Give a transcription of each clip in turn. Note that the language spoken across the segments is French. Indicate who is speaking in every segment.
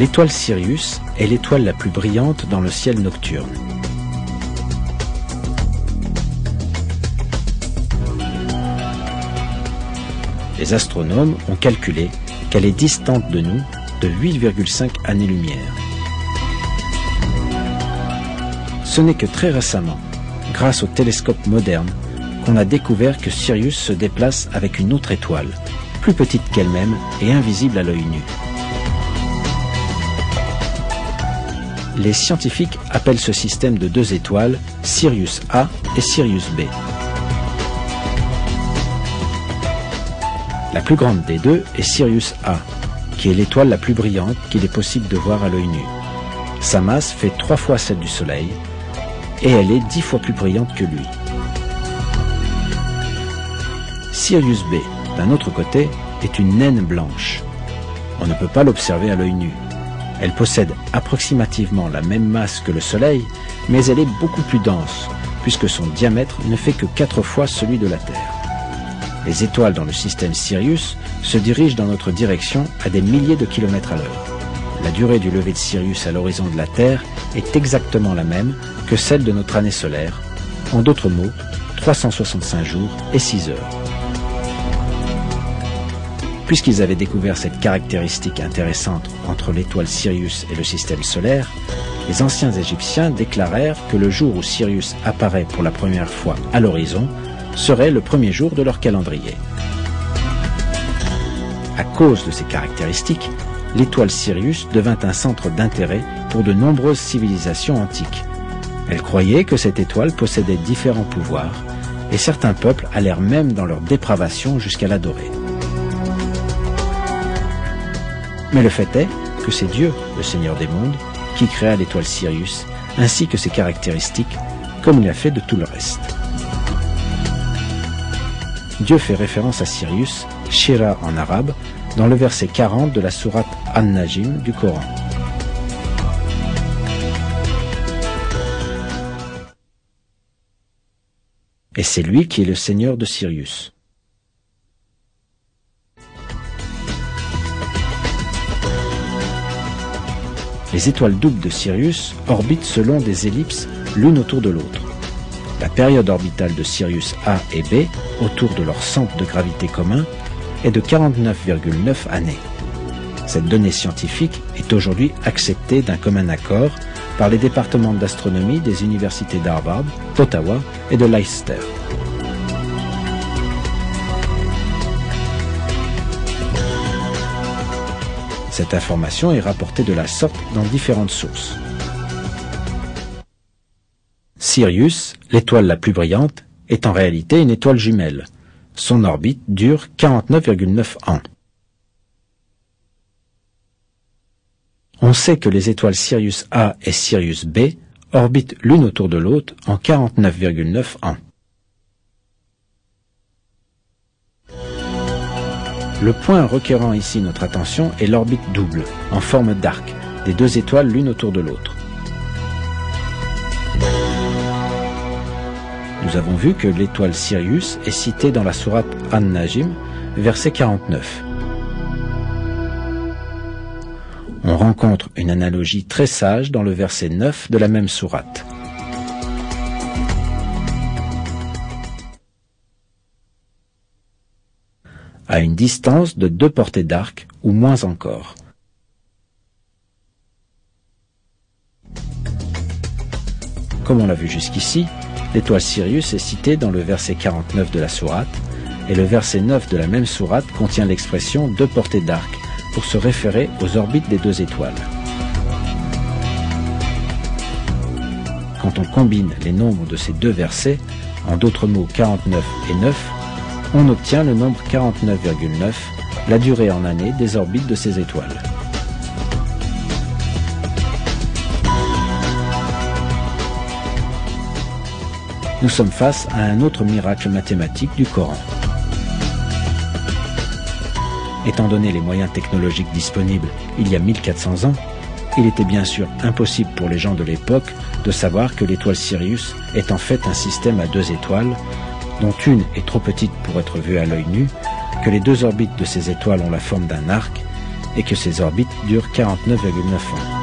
Speaker 1: L'étoile Sirius est l'étoile la plus brillante dans le ciel nocturne. Les astronomes ont calculé qu'elle est distante de nous de 8,5 années-lumière. Ce n'est que très récemment, grâce aux télescopes modernes, qu'on a découvert que Sirius se déplace avec une autre étoile, plus petite qu'elle-même et invisible à l'œil nu. Les scientifiques appellent ce système de deux étoiles Sirius A et Sirius B. La plus grande des deux est Sirius A, qui est l'étoile la plus brillante qu'il est possible de voir à l'œil nu. Sa masse fait 3 fois celle du Soleil, et elle est 10 fois plus brillante que lui. Sirius B, d'un autre côté, est une naine blanche. On ne peut pas l'observer à l'œil nu. Elle possède approximativement la même masse que le Soleil, mais elle est beaucoup plus dense, puisque son diamètre ne fait que 4 fois celui de la Terre. Les étoiles dans le système Sirius se dirigent dans notre direction à des milliers de kilomètres à l'heure. La durée du lever de Sirius à l'horizon de la Terre est exactement la même que celle de notre année solaire, en d'autres mots, 365 jours et 6 heures. Puisqu'ils avaient découvert cette caractéristique intéressante entre l'étoile Sirius et le système solaire, les anciens Égyptiens déclarèrent que le jour où Sirius apparaît pour la première fois à l'horizon serait le premier jour de leur calendrier. À cause de ces caractéristiques, l'étoile Sirius devint un centre d'intérêt pour de nombreuses civilisations antiques. Elles croyaient que cette étoile possédait différents pouvoirs, et certains peuples allèrent même dans leur dépravation jusqu'à l'adorer. Mais le fait est que c'est Dieu, le Seigneur des mondes, qui créa l'étoile Sirius, ainsi que ses caractéristiques, comme il a fait de tout le reste. Dieu fait référence à Sirius, Shira en arabe, dans le verset 40 de la sourate An-Najm du Coran. Et c'est lui qui est le Seigneur de Sirius. Les étoiles doubles de Sirius orbitent selon des ellipses l'une autour de l'autre. La période orbitale de Sirius A et B, autour de leur centre de gravité commun, est de 49,9 années. Cette donnée scientifique est aujourd'hui acceptée d'un commun accord par les départements d'astronomie des universités d'Harvard, d'Ottawa et de Leicester. Cette information est rapportée de la sorte dans différentes sources. Sirius, l'étoile la plus brillante, est en réalité une étoile jumelle. Son orbite dure 49,9 ans. On sait que les étoiles Sirius A et Sirius B orbitent l'une autour de l'autre en 49,9 ans. Le point requérant ici notre attention est l'orbite double, en forme d'arc, des deux étoiles l'une autour de l'autre. Nous avons vu que l'étoile Sirius est citée dans la sourate An-Najm, verset 49. On rencontre une analogie très sage dans le verset 9 de la même sourate. À une distance de 2 portées d'arc, ou moins encore. Comme on l'a vu jusqu'ici, l'étoile Sirius est citée dans le verset 49 de la sourate, et le verset 9 de la même sourate contient l'expression 2 portées d'arc, pour se référer aux orbites des deux étoiles. Quand on combine les nombres de ces deux versets, en d'autres mots 49 et 9, on obtient le nombre 49,9, la durée en années des orbites de ces étoiles. Nous sommes face à un autre miracle mathématique du Coran. Étant donné les moyens technologiques disponibles il y a 1400 ans, il était bien sûr impossible pour les gens de l'époque de savoir que l'étoile Sirius est en fait un système à 2 étoiles, dont une est trop petite pour être vue à l'œil nu, que les 2 orbites de ces étoiles ont la forme d'un arc, et que ses orbites durent 49,9 ans.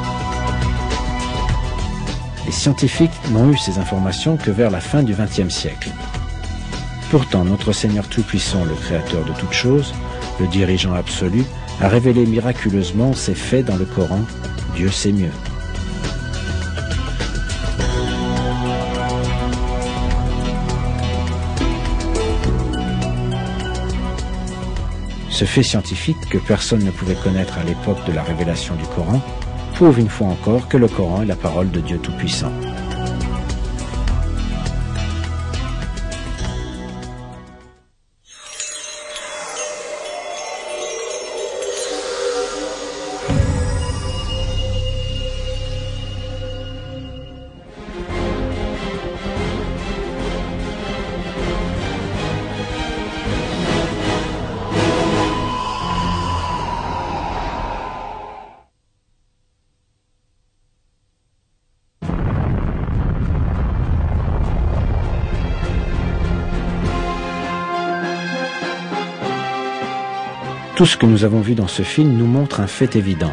Speaker 1: Les scientifiques n'ont eu ces informations que vers la fin du XXe siècle. Pourtant, notre Seigneur Tout-Puissant, le Créateur de toutes choses, le dirigeant absolu, a révélé miraculeusement ces faits dans le Coran. Dieu sait mieux. Ce fait scientifique que personne ne pouvait connaître à l'époque de la révélation du Coran prouve une fois encore que le Coran est la parole de Dieu Tout-Puissant. Tout ce que nous avons vu dans ce film nous montre un fait évident.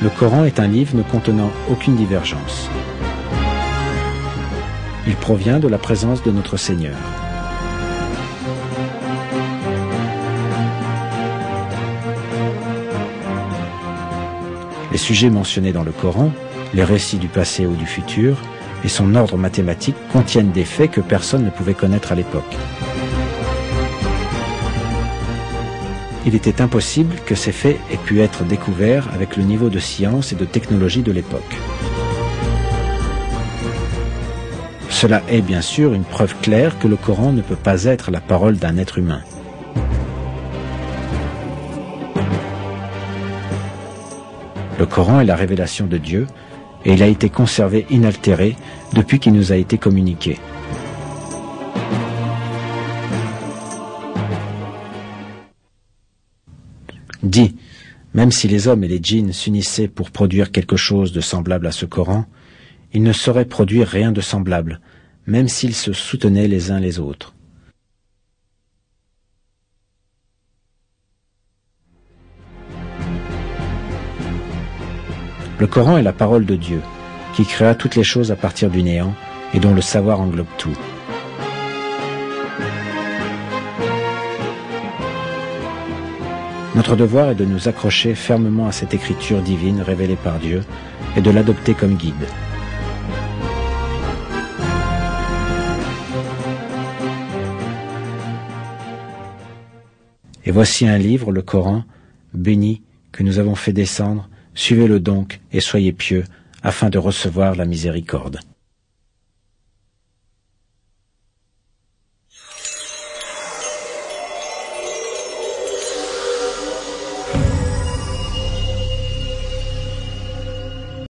Speaker 1: Le Coran est un livre ne contenant aucune divergence. Il provient de la présence de notre Seigneur. Les sujets mentionnés dans le Coran, les récits du passé ou du futur, et son ordre mathématique contiennent des faits que personne ne pouvait connaître à l'époque. Il était impossible que ces faits aient pu être découverts avec le niveau de science et de technologie de l'époque. Cela est bien sûr une preuve claire que le Coran ne peut pas être la parole d'un être humain. Le Coran est la révélation de Dieu, et il a été conservé inaltéré depuis qu'il nous a été communiqué. Dit, même si les hommes et les djinns s'unissaient pour produire quelque chose de semblable à ce Coran, ils ne sauraient produire rien de semblable, même s'ils se soutenaient les uns les autres. Le Coran est la parole de Dieu, qui créa toutes les choses à partir du néant et dont le savoir englobe tout. Notre devoir est de nous accrocher fermement à cette écriture divine révélée par Dieu et de l'adopter comme guide. Et voici un livre, le Coran, béni, que nous avons fait descendre. Suivez-le donc et soyez pieux, afin de recevoir la miséricorde.